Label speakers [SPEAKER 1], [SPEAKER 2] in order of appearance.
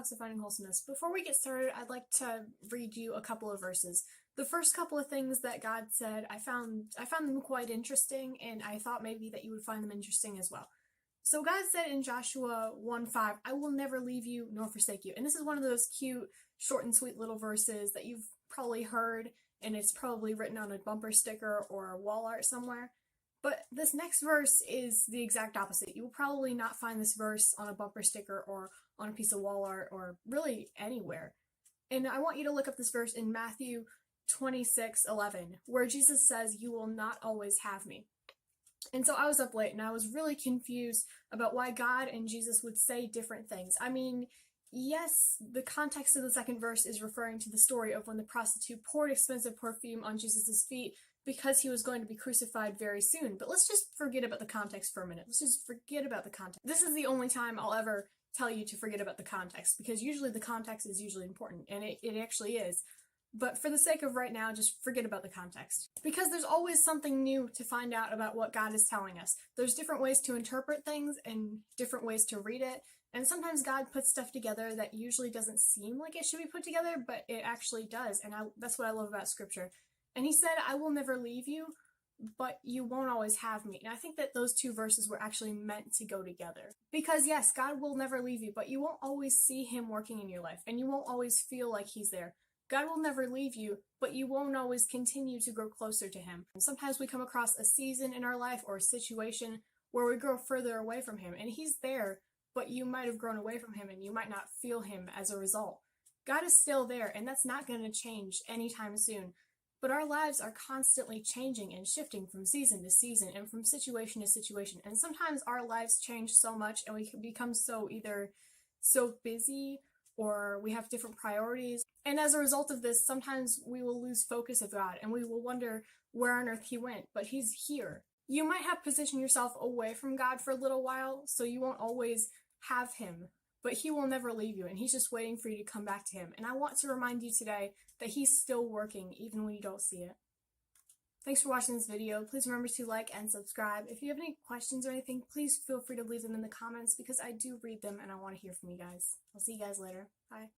[SPEAKER 1] Talks of Finding Wholesomeness. Before we get started, I'd like to read you a couple of verses. The first couple of things that God said, I found them quite interesting, and I thought maybe that you would find them interesting as well. So God said in Joshua 1:5, I will never leave you nor forsake you. And this is one of those cute, short and sweet little verses that you've probably heard, and it's probably written on a bumper sticker or a wall art somewhere. But this next verse is the exact opposite. You will probably not find this verse on a bumper sticker or on a piece of wall art or really anywhere. And I want you to look up this verse in Matthew 26:11, where Jesus says, you will not always have me. And so I was up late and I was really confused about why God and Jesus would say different things. I mean, yes, the context of the second verse is referring to the story of when the prostitute poured expensive perfume on Jesus' feet because he was going to be crucified very soon. But let's just forget about the context for a minute. Let's just forget about the context. This is the only time I'll ever tell you to forget about the context, because usually the context is usually important, and it actually is. But for the sake of right now, just forget about the context. Because there's always something new to find out about what God is telling us. There's different ways to interpret things and different ways to read it. And sometimes God puts stuff together that usually doesn't seem like it should be put together, but it actually does. And that's what I love about Scripture. And he said, I will never leave you, but you won't always have me. And I think that those two verses were actually meant to go together. Because yes, God will never leave you, but you won't always see him working in your life. And you won't always feel like he's there. God will never leave you, but you won't always continue to grow closer to him. And sometimes we come across a season in our life or a situation where we grow further away from him. And he's there, but you might have grown away from him and you might not feel him as a result. God is still there, and that's not going to change anytime soon. But our lives are constantly changing and shifting from season to season and from situation to situation. And sometimes our lives change so much and we can become either so busy or we have different priorities. And as a result of this, sometimes we will lose focus of God and we will wonder where on earth he went, but he's here. You might have positioned yourself away from God for a little while, so you won't always have him, but he will never leave you, and he's just waiting for you to come back to him. And I want to remind you today that he's still working even when you don't see it. Thanks for watching this video. Please remember to like and subscribe. If you have any questions or anything, please feel free to leave them in the comments, because I do read them and I want to hear from you guys. I'll see you guys later. Bye.